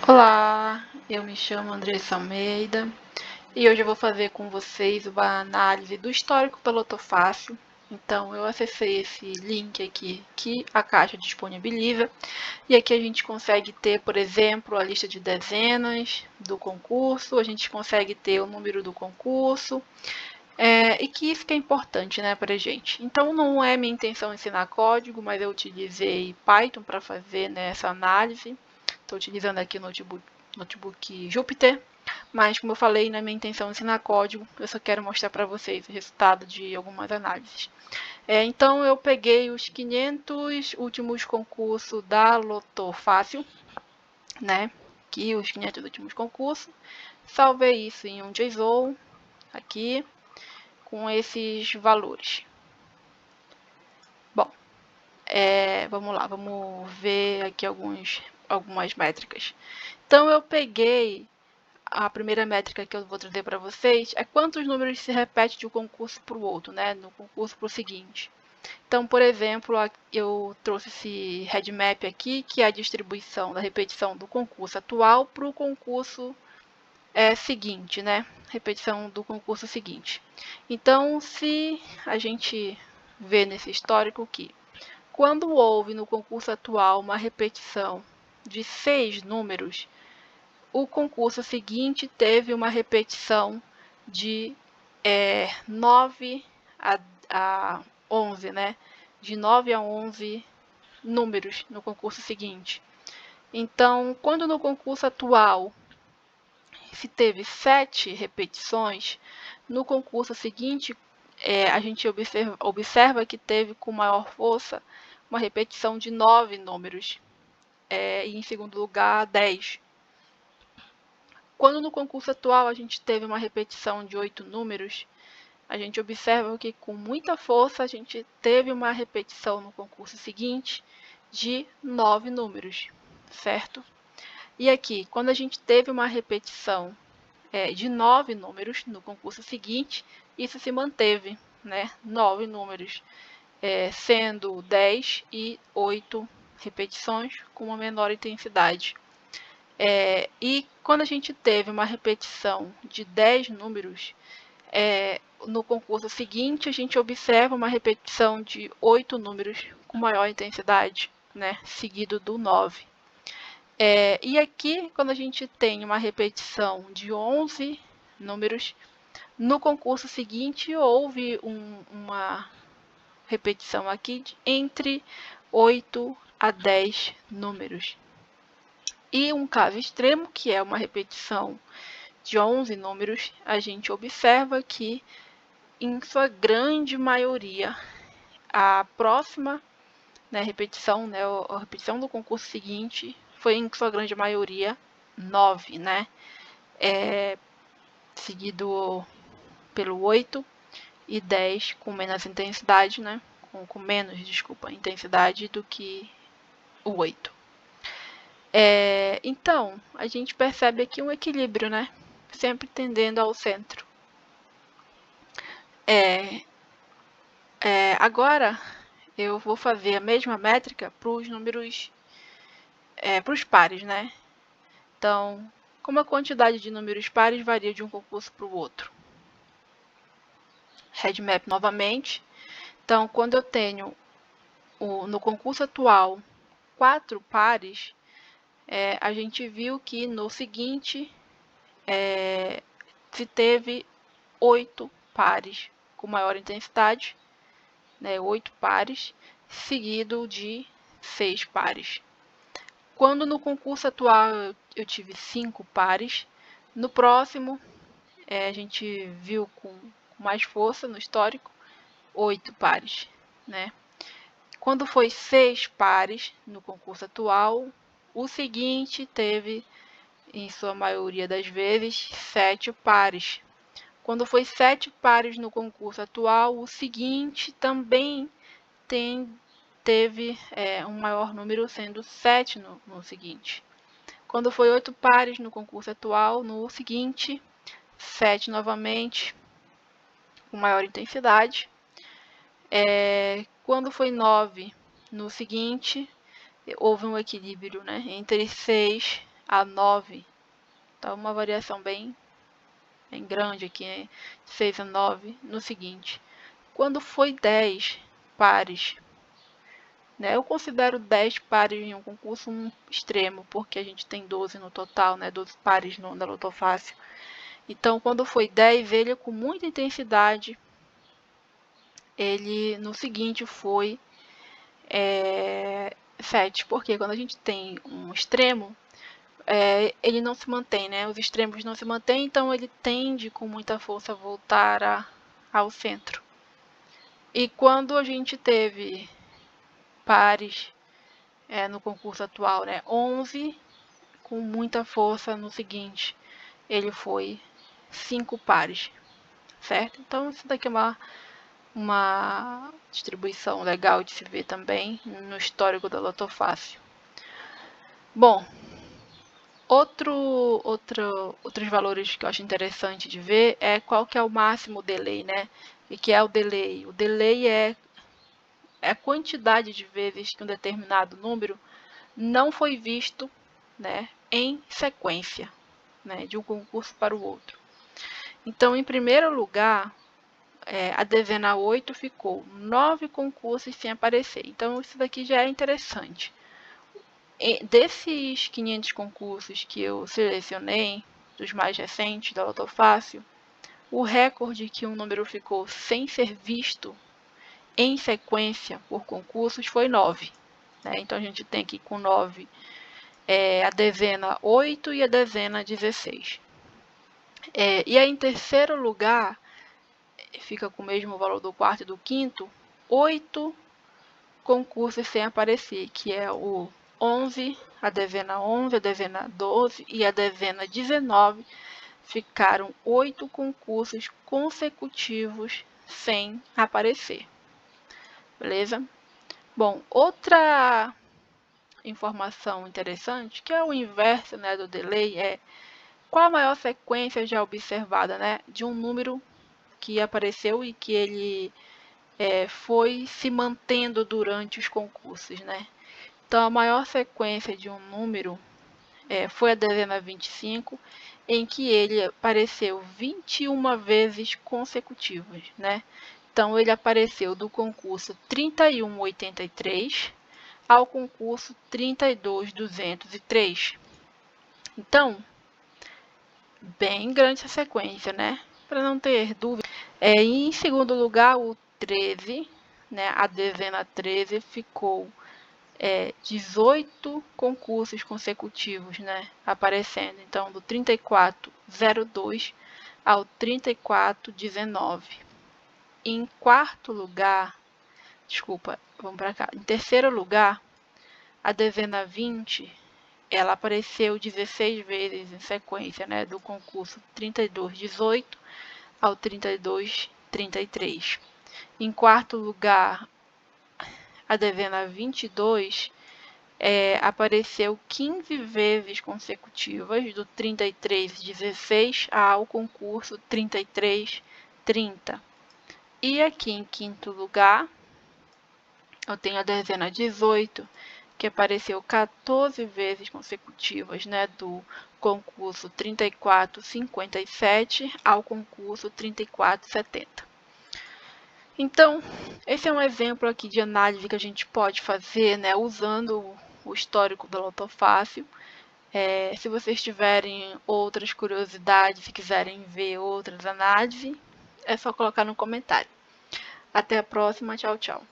Olá, eu me chamo Andressa Almeida e hoje eu vou fazer com vocês uma análise do histórico pelotofácil. Então, eu acessei esse link aqui que a Caixa disponibiliza e aqui a gente consegue ter, por exemplo, a lista de dezenas do concurso, a gente consegue ter o número do concurso, e que isso que é importante, né, para a gente. Então, não é minha intenção ensinar código, mas eu utilizei Python para fazer, né, essa análise. Estou utilizando aqui o notebook Jupyter, mas como eu falei, não é minha intenção ensinar código, eu só quero mostrar para vocês o resultado de algumas análises. Então, eu peguei os 500 últimos concursos da Loto Fácil, né? Aqui, os 500 últimos concursos. Salvei isso em um JSON, aqui, com esses valores. Bom, vamos lá, vamos ver aqui algumas métricas. Então, eu peguei a primeira métrica que eu vou trazer para vocês é quantos números se repete de um concurso para o outro, né? No concurso para o seguinte. Então, por exemplo, eu trouxe esse headmap aqui, que é a distribuição da repetição do concurso atual para o concurso seguinte, né? Repetição do concurso seguinte. Então, se a gente vê nesse histórico que quando houve no concurso atual uma repetição de 6 números, o concurso seguinte teve uma repetição de 9 a 11, né? De 9 a 11 números no concurso seguinte. Então, quando no concurso atual se teve 7 repetições, no concurso seguinte a gente observa que teve com maior força uma repetição de 9 números. E em segundo lugar, 10. Quando no concurso atual a gente teve uma repetição de 8 números, a gente observa que com muita força a gente teve uma repetição no concurso seguinte de 9 números, certo? E aqui, quando a gente teve uma repetição de 9 números no concurso seguinte, isso se manteve, né? 9 números, sendo 10 e 8 repetições com uma menor intensidade. E quando a gente teve uma repetição de 10 números, no concurso seguinte a gente observa uma repetição de 8 números com maior intensidade, né, seguido do 9. E aqui, quando a gente tem uma repetição de 11 números, no concurso seguinte houve uma repetição aqui entre 8 a 10 números. E um caso extremo, que é uma repetição de 11 números, a gente observa que, em sua grande maioria, a próxima repetição, a repetição do concurso seguinte foi, em sua grande maioria, 9, né? Seguido pelo 8 e 10 com menos intensidade, né? Com menos, intensidade do que o 8. Então, a gente percebe aqui um equilíbrio, né? Sempre tendendo ao centro. Agora, eu vou fazer a mesma métrica para os números, para os pares, né? Então, como a quantidade de números pares varia de um concurso para o outro. Headmap novamente. Então, quando eu tenho no concurso atual 4 pares, a gente viu que no seguinte se teve 8 pares com maior intensidade, 8 pares, seguido de 6 pares. Quando no concurso atual eu tive 5 pares, no próximo a gente viu com mais força no histórico 8 pares, né? Quando foi 6 pares no concurso atual, o seguinte teve, em sua maioria das vezes, 7 pares. Quando foi 7 pares no concurso atual, o seguinte também teve um maior número, sendo 7 no seguinte. Quando foi 8 pares no concurso atual, no seguinte, 7 novamente, com maior intensidade. Quando foi 9 no seguinte, houve um equilíbrio, né, entre 6 a 9. Então, uma variação bem grande aqui, 6 a 9. No seguinte, quando foi 10 pares, né, eu considero 10 pares em um concurso um extremo, porque a gente tem 12 no total, né, 12 pares na Loto Fácil. Então, quando foi 10, ele com muita intensidade, ele no seguinte foi 7, porque quando a gente tem um extremo, ele não se mantém, né? Os extremos não se mantêm, então ele tende com muita força a voltar ao centro. E quando a gente teve pares no concurso atual, né? 11 com muita força no seguinte, ele foi 5 pares, certo? Então isso daqui é uma distribuição legal de se ver também no histórico da Loto Fácil. Bom, outros valores que eu acho interessante de ver é qual que é o máximo delay, né? E que é o delay? O delay é a quantidade de vezes que um determinado número não foi visto, né, em sequência, né, de um concurso para o outro. Então, em primeiro lugar, a dezena 8 ficou 9 concursos sem aparecer. Então, isso daqui já é interessante. Desses 500 concursos que eu selecionei, dos mais recentes da Loto Fácil, o recorde que um número ficou sem ser visto em sequência por concursos foi 9. Né? Então, a gente tem aqui com 9 a dezena 8 e a dezena 16. E aí, em terceiro lugar, fica com o mesmo valor do quarto e do quinto, 8 concursos sem aparecer, que é o 11, a dezena 11, a dezena 12 e a dezena 19, ficaram 8 concursos consecutivos sem aparecer. Beleza? Bom, outra informação interessante, que é o inverso, né, do delay, é qual a maior sequência já observada, né, de um número que apareceu e que ele foi se mantendo durante os concursos, né? Então, a maior sequência de um número foi a dezena 25, em que ele apareceu 21 vezes consecutivas, né? Então, ele apareceu do concurso 3183 ao concurso 32203. Então, bem grande essa sequência, né? Para não ter dúvida. Em segundo lugar, o 13, né? A dezena 13 ficou 18 concursos consecutivos, né? Aparecendo. Então, do 3402 ao 3419. Em quarto lugar, desculpa, vamos para cá. Em terceiro lugar, a dezena 20, ela apareceu 16 vezes em sequência, né, do concurso 3218 ao 3233. Em quarto lugar, a dezena 22 apareceu 15 vezes consecutivas, do 3316 ao concurso 3330. E aqui em quinto lugar, eu tenho a dezena 18, que apareceu 14 vezes consecutivas, né, do concurso 3457 ao concurso 3470. Então, esse é um exemplo aqui de análise que a gente pode fazer, né, usando o histórico da Loto Fácil. Se vocês tiverem outras curiosidades, se quiserem ver outras análises, é só colocar no comentário. Até a próxima, tchau, tchau.